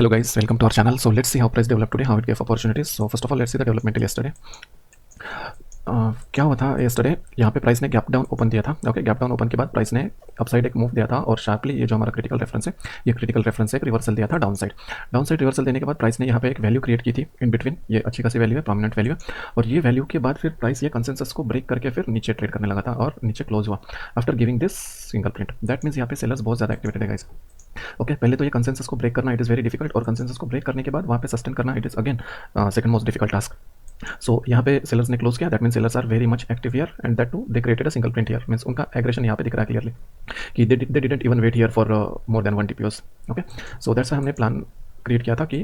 Hello guys, welcome to our channel. So let's see how price developed today, how it gave opportunities. So first of all, let's see the development till yesterday. क्या हुआ था yesterday? यहाँ पे price ने gap down open दिया था. Okay, gap down open के बाद प्राइस ने अपसाइड एक मूव दिया था और शार्पली ये जो हमारा क्रिटिकल रेफरेंस है, ये क्रिटिकल रेफरेंस से एक रिवर्सल दिया था डाउन साइड रिवर्सल देने के बाद प्राइस ने यहाँ पे एक वैल्यू क्रिएट की थी इन बिटवीन. ये अच्छी खासी वैल्यू है, प्रोमिनेंट वैल्यू है. और ये वैल्यू के बाद फिर प्राइस ये कंसेंसस को ब्रेक करके फिर नीचे ट्रेड करने लगा था और नीचे क्लोज हुआ after giving this single print. That means यहाँ पे सेलर्स बहुत ज़्यादा एक्टिवेटेड है गाइस. ओके, पहले तो ये कंसेंसस को ब्रेक करना इट इज़ वेरी डिफिकल्ट, और कंसेंसस को ब्रेक करने के बाद वहाँ पे सस्टेन करना it is again second most difficult task. So यहाँ पे सेलर्स ने क्लोज किया. That mean sellers are very much active here and that too they created a single print here. Means उनका एग्रेशन यहाँ पे दिख रहा है क्लियरली कि they didn't even wait here for more than 1 TPOs. Okay, so that's हमने plan create किया था कि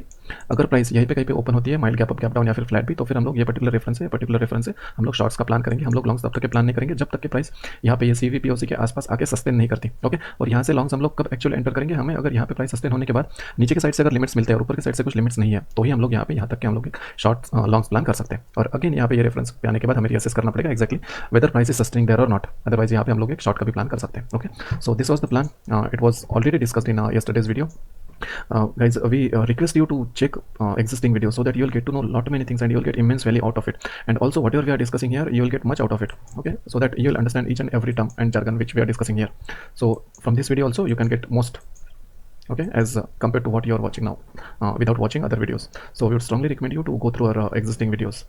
अगर प्राइस यहीं पे कहीं पे ओपन होती है mild gap up gap down या फिर फ्लैट भी, तो फिर हम लोग ये पर्टिकुलर रेफरेंस से हम लोग शॉर्ट्स का प्लान करेंगे. हम लोग लॉन्ग्स तब तक के प्लान नहीं करेंगे जब तक कि प्राइस यहाँ पे ये CVPOC के आसपास आके सस्टेन नहीं करती. ओके, और यहाँ से लॉन्ग्स हम लोग कब एक्चुअली एंटर करेंगे, हमें अगर यहाँ पे प्राइस सस्टेन होने के बाद नीचे के साइड से अगर लिमिट्स मिलते हैं और ऊपर के साइड से कुछ लिमिट्स नहीं है, तो ही हम लोग यहाँ तक के हम लोग शॉर्ट लॉन्ग्स प्लान कर सकते हैं. और अगेन यहाँ पे ये रेफरेंस पे आने के बाद हमें रिअसेस करना पड़ेगा exactly whether price is sustaining there और नॉट. अदरवाइज यहाँ पे हम लोग एक शॉर्ट का भी प्लान कर सकते हैं. Okay, so this was the plan. It was already discussed in yesterday's video. Guys, we request you to check existing videos so that you'll get to know lot many things and you'll get immense value out of it. And also whatever we are discussing here, you'll get much out of it. Okay, so that you'll understand each and every term and jargon which we are discussing here. So from this video also you can get most, okay, as compared to what you are watching now without watching other videos. So we would strongly recommend you to go through our existing videos.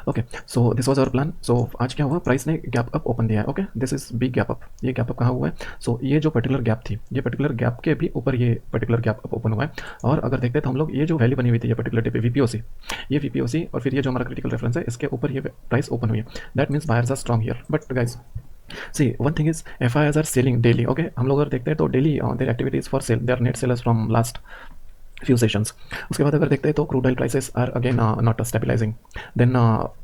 Okay, so this was our plan. So आज क्या हुआ, price ने gap up open दिया है. Okay, this is big gap up. ये gap up कहाँ हुआ है? सो ये जो पर्टिकुलर गैप थी, ये पर्टिकुलर गैप के भी ऊपर ये पर्टिकुलर गैप अप ओपन हुआ है. और अगर देखते हैं तो हम लोग ये जो वैल्यू बनी हुई थी ये पर्टिकुलर डे पे VPOC, ये VPOC और फिर ये जो हमारा क्रिटिकल रेफरेंस है इसके ऊपर ये प्राइस ओपन हुई है. That means buyers are strong here. But guys see one thing is FIs are selling daily. Okay, हम लोग अगर देखते हैं तो daily their activities for sale, they are net sellers from last few sessions. उसके बाद अगर देखते हैं तो crude oil prices are again not stabilising. Then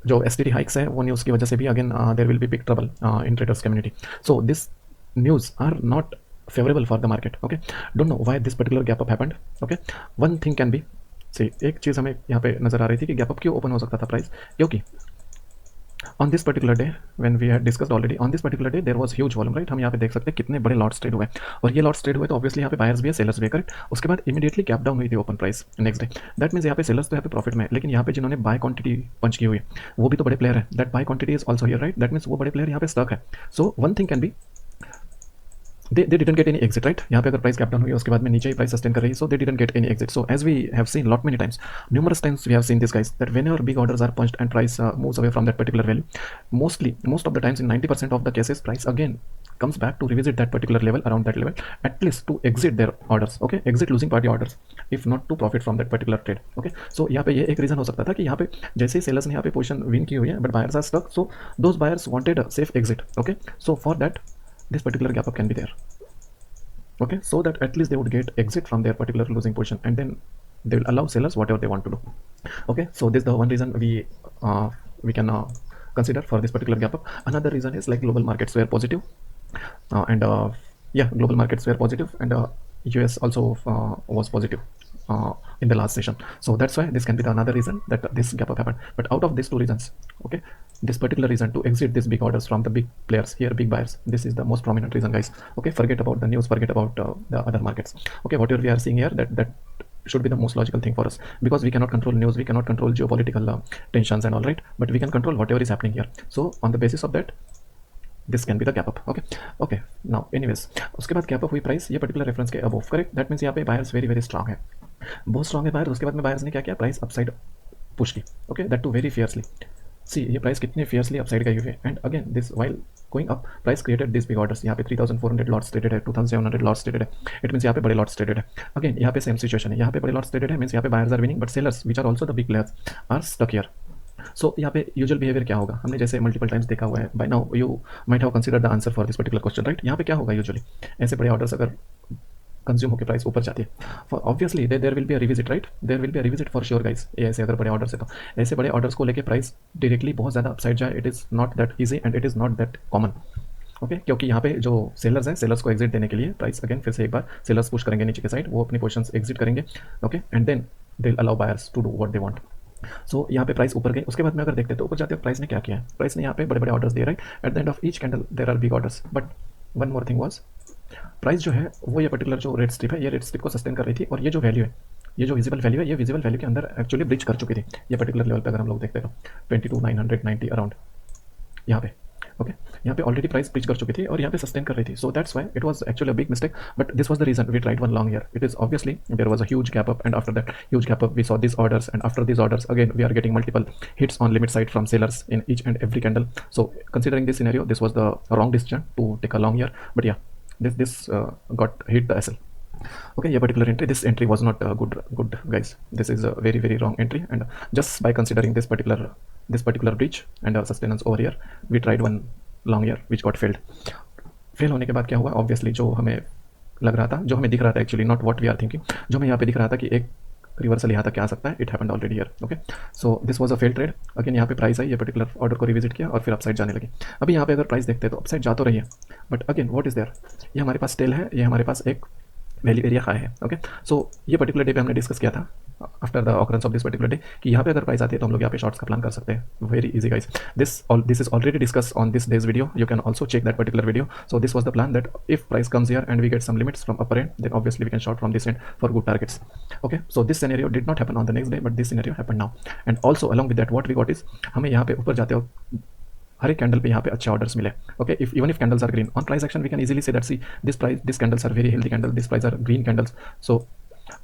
जो STT हाइक्स है वो न्यूज़ की वजह से भी again there will be big trouble in traders community. So this news are not favourable for the market. Okay, don't know why this particular gap up happened. Okay, one thing can be see, एक चीज़ हमें यहाँ पे नजर आ रही थी कि gap up क्यों ओपन हो सकता था प्राइस, क्योंकि on this particular day when we had discussed already, on this particular day there was huge volume, right? हम यहाँ पे देख सकते हैं कितने बड़े लॉट्स ट्रेड हुए, और ये लॉट्स ट्रेड हुए तो ऑब्वियसली यहाँ पे बायर्स भी है सेलर्स भी है, करेक्ट. उसके बाद इमीडिएटली गैप डाउन हुई थी open price next day. That means यहाँ पे सेलर्स तो यहाँ पे प्रॉफिट में है, लेकिन यहाँ पे जिन्होंने बाय क्वांटिटी पंच की हुई है वो भी तो बड़े प्लेयर है. That by quantity is also here, right. That means वो बड़े प्लेयर यहाँ पे स्टक है. So one thing can B they didn't get any exit, right? यहाँ पे अगर प्राइस गैप डाउन हुई उसके बाद में नीचे ही प्राइस सस्टेन कर रही है, so they didn't get any exit. So as we have seen lot many times, numerous times we have seen this guys, that whenever big orders are punched and price moves away from that particular value, most of the times in 90% of the cases price again comes back to revisit that particular level, around that level, at least to exit their orders. Okay, exit losing party orders if not to profit from that particular trade. Okay, so यहाँ पे ये एक reason हो सकता था कि यहाँ पे जैसे ही सेलर्स ने यहाँ पे पोजीशन विन की हुई है but buyers are stuck, so those buyers wanted a safe exit. Okay, so for that this particular gap up can be there. Okay, so that at least they would get exit from their particular losing position and then they will allow sellers whatever they want to do. Okay, so this is the one reason we can consider for this particular gap up. Another reason is like global markets were positive and global markets were positive and US also was positive in the last session. So that's why this can be the another reason that this gap up happened. But out of these two reasons, okay, this particular reason to exit these big orders from the big players here, big buyers, this is the most prominent reason, guys. Okay, forget about the news, forget about the other markets. Okay, whatever we are seeing here, that should be the most logical thing for us, because we cannot control news, we cannot control geopolitical tensions and all, right? But we can control whatever is happening here. So on the basis of that, this can be the gap up. Okay, now anyways, उसके बाद gap up हुई price ये particular reference के above, correct. That means यहाँ पे buyers very strong है, बहुत strong है बायर. उसके बाद में बायर्स ने क्या किया, प्राइस अपसाइड पुश की. Okay, that too very fiercely. See ये प्राइस कितने फियर्सली अपसाइड गई हुई है, and again this while going up price created this big orders. यहाँ पे 3400 लॉट्स ट्रेडेड है, 2700 लॉट्स ट्रेडेड है. इट मीन्स यहाँ पे बड़े लॉट्स ट्रेडेड है. अगेन यहाँ पे सेम सिचुएशन है, यहाँ पे बड़े लॉट्स ट्रेडेड है, मीन्स यहाँ पे buyers are winning but sellers which are also the big players are stuck here. So यहाँ पे यूजुअल बिहेवियर क्या होगा, हमने जैसे मल्टीपल टाइम्स देखा हुआ है. By now you might have consider the answer for this particular question, right. यहाँ पे क्या होगा, यूजुअली ऐसे बड़े ऑर्डर्स अगर कंज्यूम होकर प्राइस ऊपर जाती है, for obviously there will be a revisit, right. There will be a revisit for sure guys. ये ऐसे अगर बड़े ऑर्डर्स है तो ऐसे बड़े ऑर्डर्स को लेके प्राइस डायरेक्टली बहुत ज़्यादा अपसाइड जाए, it is not that easy and it is not that common. Okay, क्योंकि यहाँ पे जो सेलर्स हैं, सेलर्स को एग्जिट देने के लिए प्राइस अगेन फिर से एक बार सेलर्स पुश करेंगे नीचे के साइड, वो अपनी पोजीशंस एग्जिट करेंगे. Okay, and then they will allow buyers to do what they want. So यहाँ पे प्राइस ऊपर गई. उसके बाद में अगर देखते हैं तो ऊपर जाते हैं प्राइस ने क्या किया है, प्राइस ने यहाँ पे बड़े बड़े ऑर्डर्स दिए, right. At the end of each candle there are big orders. But one more thing was price जो है वो ये पर्टिकुलर जो रेड स्ट्रिप है, ये रेड स्ट्रिप को सस्टेन कर रही थी, और ये जो वैल्यू है ये जो विजिबल वैल्यू है, ये विजिबल वैल्यू के अंदर एक्चुअली ब्रिज कर चुकी थी। ये पर्टिकुलर लेवल पे अगर हम लोग देखते तो 22,990 अराउंड यहाँ पे, ओके यहाँ पे ऑलरेडी प्राइस ब्रिज कर चुकी थी और यहाँ पे सस्टेन कर रही थी। So that's why it was actually a big mistake, but this was the reason we tried one long year. It is obviously there was a huge gap up, and after that huge gap up we saw these orders, and after these orders again we are getting multiple hits on limit side from sellers in each and every candle. So considering this scenario, this was the wrong decision to take a long year, but yeah, this got hit the SL. Okay, a particular entry, this entry was not good guys. This is a very wrong entry, and just by considering this particular breach and sustenance over here, we tried one long year which got failed. Fail होने के बाद क्या हुआ, obviously जो हमें लग रहा था, जो हमें दिख रहा था, actually not what we are thinking, जो हमें यहाँ पे दिख रहा था कि एक रिवर्सल यहाँ तक आ सकता है, it happened already here. Okay, so this was a fail trade. Again यहाँ पे प्राइस आई, ये पर्टिकुलर ऑर्डर को रिविजिट किया और फिर अपसाइड जाने लगी। अभी यहाँ पे अगर प्राइस देखते हैं तो अपसाइड जा तो रही है, but again what is there, ये हमारे पास टेल है, ये हमारे पास एक वैल्यू एरिया हाई है। ओके, सो ये पर्टिकुलर डे पे हमने डिस्कस किया था after the occurrence of this particular day कि यहाँ पे अगर प्राइस आती है तो हम लोग यहाँ पे शॉर्ट्स का प्लान कर सकते हैं। Very easy guys, this is already discuss on this day's video, you can also check that particular video. So this was the plan that if price comes here and we get some limits from upper end, then obviously we can short from this end for good targets. Okay, so this scenario did not happen on the next day, but this scenario happen now, and also along with that what we got is, हमें यहाँ पे ऊपर जाते हो हर एक candle पे यहाँ पे अच्छे ऑर्डर्स मिले। Okay, even if candles are green on price action, we can easily see that see this candles are very healthy candle, this price are green candles, so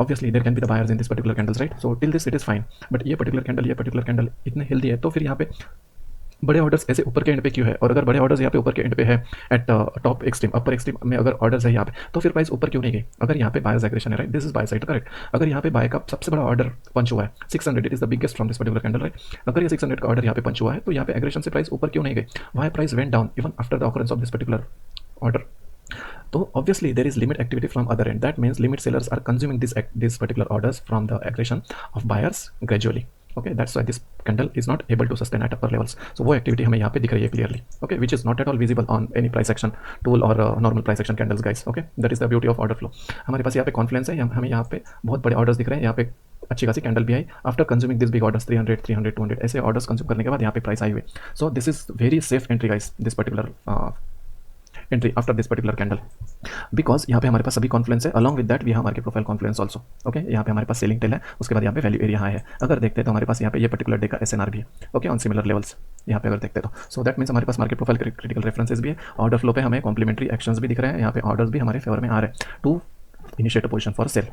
obviously there can be the buyers in this particular candles, right? So till this it is fine, but ये particular candle इतने healthy है, तो फिर यहाँ पे बड़े orders ऐसे ऊपर के एंड पे क्यों है? और अगर बड़े ऑर्डर्स यहाँ पे ऊपर के एंड पे है एट टॉप एक्सट्रीम अपर एक्सट्रीम में अगर ऑर्डर्स है यहाँ पे, तो फिर प्राइस ऊपर क्यों नहीं गई? अगर यहाँ पे बायर्स एग्रेशन है, right, this is by side, correct. अगर यहाँ पे बाय का सबसे बड़ा ऑर्डर पंच हुआ है 600, it is the biggest from this particular candle, right. अगर ये 600 का ऑर्डर यहाँ पे पंच हुआ है तो यहाँ पे एग्रेशन से प्राइस ऊपर क्यों नहीं गई? Why price went down even after the occurrence of this particular order? So obviously there is limit activity from other end. That means limit sellers are consuming these particular orders from the aggression of buyers gradually. Okay, that's why this candle is not able to sustain at upper levels. So वो activity हमें यहाँ पे दिख रही है clearly. Okay, which is not at all visible on any price action tool or normal price action candles, guys. Okay, that is the beauty of order flow. हमारे पास यहाँ पे confluence है, हमें यहाँ पे बहुत बड़े orders दिख रहे हैं, यहाँ पे अच्छी खासी कैंडल भी आई after consuming this big orders 300 200 ऐसे ऑर्डर्स कंज्यूम करने के बाद यहाँ पे प्राइस आई हुई। So this is very safe entry guys, this particular entry after this particular candle, because यहाँ पे हमारे पास सभी कॉन्फ्लुएंस है, along with that we have market profile confluence also. Okay, यहाँ पे हमारे पास सेलिंग टेल है, उसके बाद यहाँ पे वैल्यू एरिया हाई है। अगर देखते हैं तो हमारे पास यहाँ पे ये पर्टिकुलर डे का SNR भी है, ओके, ऑन सिमिलर लेवल्स यहाँ पे अगर देखते हैं तो। सो दैट मीन्स हमारे पास मार्केट प्रोफाइल क्रिटिकल रेफरेंसेस भी है, ऑर्डर फ्लो पे हमें कॉम्प्लीमेंट्री एक्शंस भी दिख रहे हैं, यहाँ पे ऑर्डर्स भी हमारे फेवर में आ रहे हैं to initiate position for sell.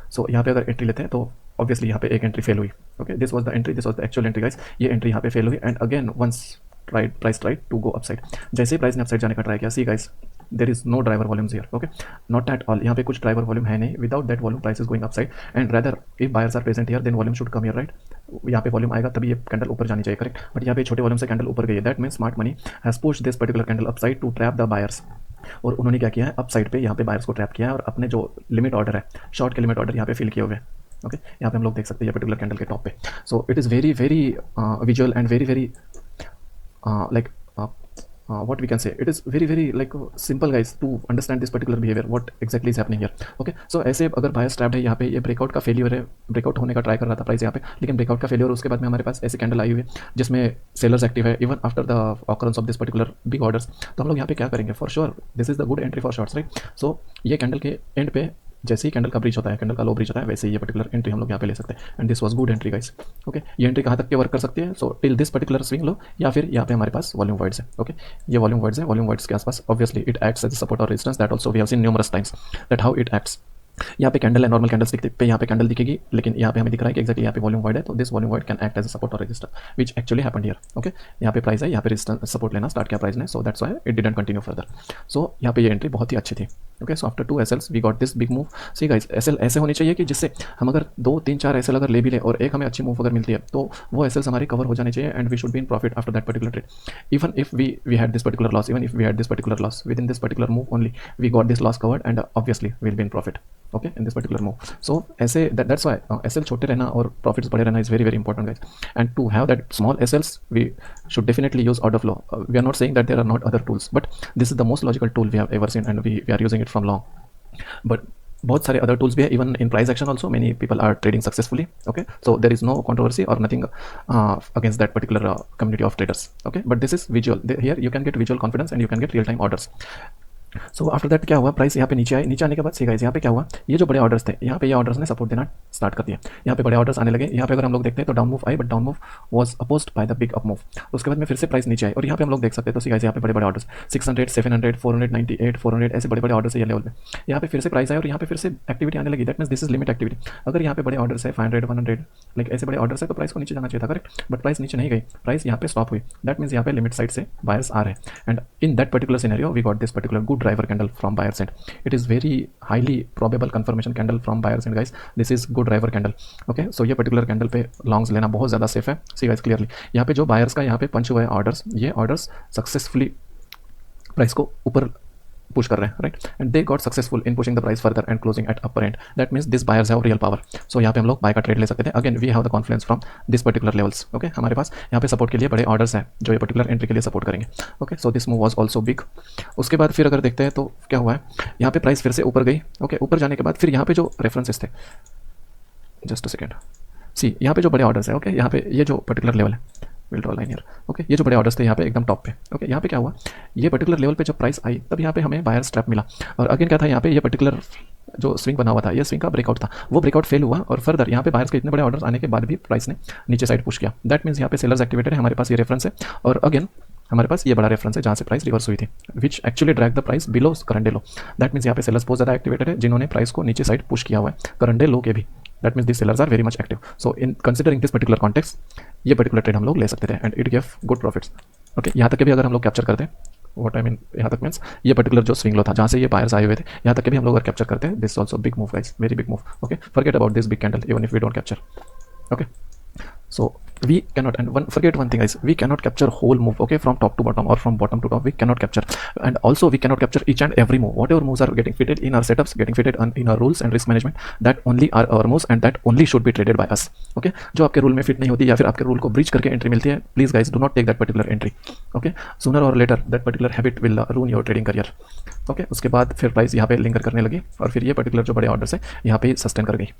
So यहाँ पे अगर एंट्री लेते हैं तो ऑब्वियसली यहाँ पे एक एंट्री फेल हुई। Okay, this was the entry, this was the actual entry guys, ये एंट्री यहाँ पे फेल हुई and again once price tried to go upside. जैसे ही प्राइस ने अपसाइड जाने का ट्राई किया, see guys there is no driver volumes here, okay, not at all, यहाँ पे कुछ ड्राइवर वॉल्यूम है नहीं। Without that volume price is going upside and rather if buyers are present here then volume should come here, right. यहाँ पे volume आएगा तभी ये कैंडल ऊपर जानी चाहिए, करेक्ट, बट यहाँ पे छोटे वॉल्यूम से कैंडल ऊपर गई है। That means smart money has pushed this particular candle upside to trap the buyers, और उन्होंने क्या किया है, अपसाइड पे यहाँ पे बायर्स को ट्रैप किया है और अपने जो लिमिट ऑर्डर है, शॉर्ट के लिमिट ऑर्डर यहाँ पे फिल किए हुए हैं। ओके, यहाँ पे हम लोग देख सकते हैं ये पर्टिकुलर कैंडल के टॉप पे। So it is very visual and very like what we can say, it is very like simple guys to understand this particular behavior, what exactly is happening here. Okay, so ऐसे अगर buyers trapped है यहाँ पे, ये breakout का failure है, breakout होने का ट्राई कर रहा था प्राइस यहाँ पे, लेकिन ब्रेकआउट का फेलियर, उसके बाद में हमारे पास ऐसी कैंडल आई हुई है जिसमें सेलर्स एक्टिव है even after the occurrence of this particular big orders. तो हम लोग यहाँ पे क्या करेंगे, for sure this is the good entry for shorts, right. So ये कैंडल के एंड पे जैसे ही कैंडल का ब्रीच होता है, कैंडल का लो ब्रीच होता है, वैसे ही ये पर्टिकुलर एंट्री हम लोग यहाँ पे ले सकते हैं and this was good entry guys. Okay, ये एंट्री कहाँ तक के वर्क कर सकती है? So till this particular swing low, या फिर यहाँ पे हमारे पास वॉल्यूम वाइड्स है। ओके, ये वॉल्यूम वाइड्स है, वॉल्यूम वाइड्स के आसपास obviously it acts as support और resistance, that also we have seen numerous times that how it acts. यहाँ पे कैंडल है, नॉर्मल कैंडल्स दिखते पे यहाँ पे कैंडल दिखेगी, लेकिन यहाँ पे हमें दिख रहा है कि एक्जैक्टली यहाँ पे वॉल्यूम वाइड है, तो this volume wide can act as a support और resistor which actually happened here. Okay, यहाँ पे प्राइस है, यहाँ पे रेजिस्टेंस सपोर्ट लेना स्टार्ट किया प्राइस ने, so that's why it didn't continue further. So यहाँ पे ये एंट्री बहुत ही अच्छी थी। Okay, so after 2 SLs we got this big move. See guys, SL ऐसे होनी चाहिए कि जिससे हम अगर 2 3 4 SL अगर ले भी ले और एक हमें अच्छी मूव अगर मिलती है तो वो SLs हमारी कवर हो जानी चाहिए and we should be in profit after that particular trade. Even if we had this particular loss, even if we had this particular loss within this particular move only, we got this loss covered and obviously we will be in profit, okay, in this particular move. So ऐसे that's why SL छोटे रहना और profits बड़े रहना is very important guys, and to have that small SLs we should definitely use order flow. We are not saying that there are not other tools, but this is the most logical tool we have ever seen and we are using it from long. But बहुत सारे other tools भी है, even in price action also many people are trading successfully. Okay, so there is no controversy or nothing against that particular community of traders. Okay, but this is visual. Here you can get visual confidence and you can get real time orders. So after that क्या हुआ, price यहाँ पे नीचे आई, नीचे आने के बाद see guys यहाँ पे क्या हुआ, ये जो बड़े ऑर्डर्स थे यहाँ पे ये ऑर्डर्स ने सपोर्ट देना स्टार्ट कर दिया, यहाँ पे बड़े ऑर्डर्स आने लगे। यहाँ पे अगर हम लोग देखते हैं तो down move I, but down move was opposed by the big up move. उसके बाद में फिर से प्राइस नीचे आई और यहाँ पे हम लोग देख सकते हैं तो सी गाइस यहाँ पे बड़े बड़े ऑर्डर्स 600, 700, 498, 400 ऐसे बड़े बड़े ऑर्डर्स है ये लेवल पे। यहाँ पे फिर से प्राइस आए और यहाँ पे फिर से एक्टिविटी आने लगी, that means this is limit activity. अगर यहाँ पे बड़े ऑर्डर्स है 500, 100 लाइक ऐसे बड़े ऑर्डर्स है तो प्राइस को नीचे जाना चाहिए था, करेक्ट, बट प्राइस नीचे नहीं गई, प्राइस यहाँ पे स्टॉप हुई, दैट मीन्स यहाँ पे लिमिट साइड से बायर्स आ रहे हैं। And in that particular scenario we got this particular good driver candle from buyer side. It is very highly probable confirmation candle from buyer side guys, this is good driver candle. Okay, so ये particular candle पे longs लेना बहुत ज़्यादा safe है। See guys clearly यहाँ पे जो buyers का यहाँ पे पंच हुआ है ऑर्डर्स, ये ऑर्डर्स सक्सेसफुली प्राइस को ऊपर पुश कर रहे हैं, right, and they got successful in pushing the price further and closing at upper end, that means this buyers have real power. So यहाँ पे हम लोग बाय का ट्रेड ले सकते थे। Again we have the confidence from this particular levels. Okay, हमारे पास यहाँ पे सपोर्ट के लिए बड़े ऑर्डर्स हैं जो ये पर्टिकुलर एंट्री के लिए सपोर्ट करेंगे। Okay, so this move was also big. उसके बाद फिर अगर देखते हैं तो क्या हुआ है, यहाँ पे प्राइस फिर से ऊपर गई। ओके, ऊपर जाने के बाद फिर यहाँ पे जो रेफरेंसेस थे, जस्ट अ सेकेंड, सी यहाँ पे जो बड़े ऑर्डर्स है, ओके, यहाँ पे ये जो पर्टिकुलर लेवल है, will draw line here. Okay, ये जो बड़े ऑर्डर्स थे यहाँ पे एकदम टॉप पे। ओके, यहाँ पे क्या हुआ, ये पर्टिकुलर लेवल पे जब प्राइस आई तब यहाँ पे हमें बायर स्ट्रैप मिला। और अगेन क्या था, यहाँ पे ये पर्टिकुलर जो स्विंग बना हुआ था, ये स्विंग का ब्रेकआउट था, वो ब्रेकआउट फेल हुआ और फर्दर यहाँ पे बायर्स के इतने बड़े ऑर्डर्स आने के बाद भी प्राइस ने नीचे साइड पुश किया। दैट मीन्स यहाँ पे सेलर्स एक्टिवेटेड है, हमारे पास ये रेफरेंस है और अगेन हमारे पास ये बड़ा रेफरेंस है जहाँ से प्राइस रिवर्स हुई थी, which actually drag the price below current day low. That means यहाँ पे सेलर्स बहुत ज़्यादा एक्टिवेटेड है जिन्होंने प्राइस को नीचे साइड पुश किया हुआ है करंट डे लो के भी। That means this sellers are very much active. So in considering this particular context ये पर्टिकुलर ट्रेड हम लोग ले सकते थे and it give good profits. Okay, यहाँ तक के भी अगर हम लोग कैप्चर करते हैं, व्हाट आई मीन यहाँ तक मीन्स ये पर्टिकुलर जो स्विंग लो था जहाँ से ये बायर्स आए हुए थे, यहाँ तक के भी हम लोग अगर कैप्चर करते हैं, this also big move guys, very big move. Okay, forget about this big candle even if we don't capture. Okay, so we cannot, and forget one thing guys, we cannot capture whole move, okay, from top to bottom or from bottom to top, we cannot capture. And also we cannot capture each and every move. Whatever moves are getting fitted in our setups, getting fitted in our rules and risk management, that only are our moves and that only should be traded by us. Okay, जो आपके rule में fit नहीं होती या फिर आपके rule को breach करके एंट्री मिलती है, please guys do not take that particular entry. Okay, sooner और later that particular habit will ruin your trading career. Okay, उसके बाद फिर प्राइस यहाँ पे लिंकर करने लगी और फिर ये पर्टिकुलर जो बड़े ऑर्डर्स है यहाँ पे सस्टेन कर गई।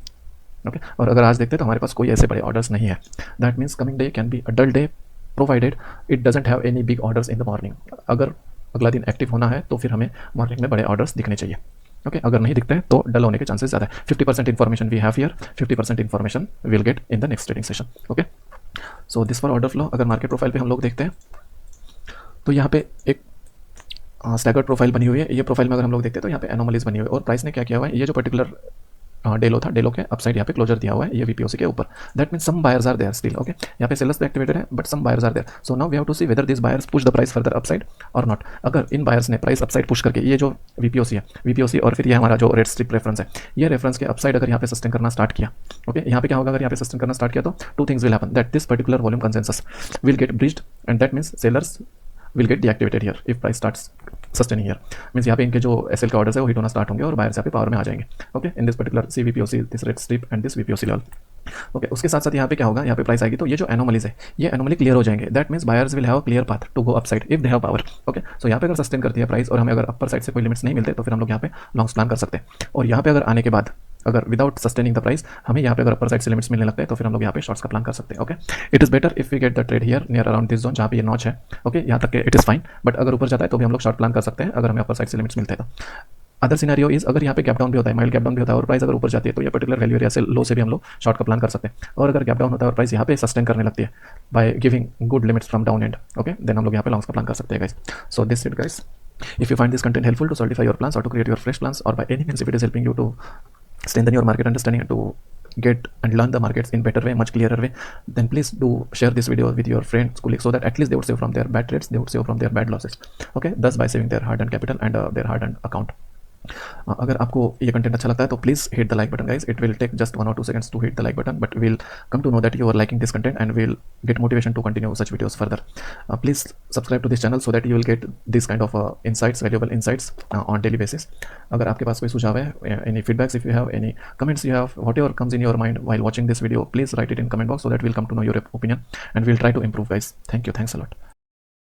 ओके, और अगर आज देखते हैं तो हमारे पास कोई ऐसे बड़े ऑर्डर्स नहीं है। That means coming day can be a dull day provided it doesn't have any big orders in the morning. अगर अगला दिन एक्टिव होना है तो फिर हमें मॉर्निंग में बड़े ऑर्डर्स दिखने चाहिए। ओके, अगर नहीं दिखते हैं तो डल होने के चांसेस ज़्यादा है। 50% information we have here, 50% information will get in the next trading session. Okay, so this for order flow. अगर मार्केट प्रोफाइल पे हम लोग देखते हैं तो यहाँ पे एक स्टैगर्ड प्रोफाइल बनी हुई है। ये प्रोफाइल में अगर हम लोग देखते हैं तो यहाँ पे एनोमलीज बनी हुई है और प्राइस ने क्या किया हुआ है, ये जो पर्टिकुलर डेलो था, डेलो के अपसाइड यहाँ पे क्लोजर दिया हुआ है ये वीपीओसी के ऊपर। That means some buyers are there still. Okay, यहाँ पे सेलर्स तो एक्टिवेटेड है but some buyers are there. So now we have to see whether this buyers push the price further upside or not. अगर इन buyers ने price upside push करके ये जो वीपीओसी है, वीपीओसी और फिर ये हमारा जो रेड स्ट्रिप रेफरेंस है, ये रेफरेंस के अपसाइड अगर यहाँ पे सस्टेन करना स्टार्ट किया, ओके, यहाँ पे क्या होगा, अगर यहाँ पे सस्टेन करना स्टार्ट किया तो two things will happen, that this particular volume consensus will get breached and that means sellers will get deactivated here if price starts sustaining here, means यहाँ पे इनके जो एसएल के ऑर्डर्स है वो हिट होना स्टार्ट होंगे और बायर्स यहाँ पे पावर में आ जाएंगे। Okay, in this particular C VPOC, this red strip and this VPOC level. Okay, उसके साथ साथ यहाँ पे क्या होगा, यहाँ पे प्राइस आएगी तो ये जो एनोमलीज है ये एनोमली क्लियर हो जाएंगे। That means buyers will have a clear path to go upside if they have power. Okay, so यहाँ पे अगर सस्टेन करती है प्राइस और हमें अगर अपर साइड से कोई लिमिट्स नहीं मिलते तो फिर हम लोग यहाँ पे लॉन्ग्स प्लान कर सकते हैं। और यहाँ पे अगर आने के बाद अगर विदाउट सस्टेनिंग द प्राइस हमें यहाँ पे अगर अपर साइड से लिमिट्स मिलने लगते हैं तो फिर हम लोग यहाँ पे शॉर्ट्स का प्लान कर सकते हैं। Okay, it is better if we get the trade here near around this zone जहाँ पे ये नॉच है। ओके, यहाँ तक इट इज़ फाइन, बट अगर ऊपर जाता है तो भी हम लोग शॉर्ट प्लान कर सकते हैं अगर हमें अपर साइड से लिमिट्स मिलते हैं तो। अदर सिनेरियो इज अगर यहाँ पे गैप डाउन भी होता है, माइल्ड गैप डाउन भी होता है और प्राइस अगर ऊपर जाती है तो ये पर्टिकुलर वैल्यू एरिया से लो से भी हम लोग शॉर्ट का प्लान कर सकते हैं। और अगर गैप डाउन होता है और प्राइस यहाँ पे सस्टेन करने लगती है by giving good limits from down end, okay, then हम लोग यहाँ पे लॉन्ग्स का प्लान कर सकते हैं guys. So this it guys, if you find this content helpful to solidify your plans और to create your fresh plans और by any means if it is helping you to strengthen your market understanding and to get and learn the markets in better way, much clearer way, then please do share this video with your friends, colleagues, so that at least they would save from their bad trades, they would save from their bad losses, okay, thus by saving their hard earned capital and their hard earned account. अगर आपको ये content अच्छा लगता है तो please hit the like button guys, it will take just 1 or 2 seconds to hit the like button, but we'll come to know that you are liking this content and we'll get motivation to continue such videos further. Please subscribe to this channel so that you will get this kind of insights, valuable insights on daily basis. अगर आपके पास कोई सुझाव है, any feedbacks, if you have any comments, you have what ever comes in your mind while watching this video, please write it in comment box so that we'll come to know your opinion and we'll try to improve guys. Thank you, thanks a lot.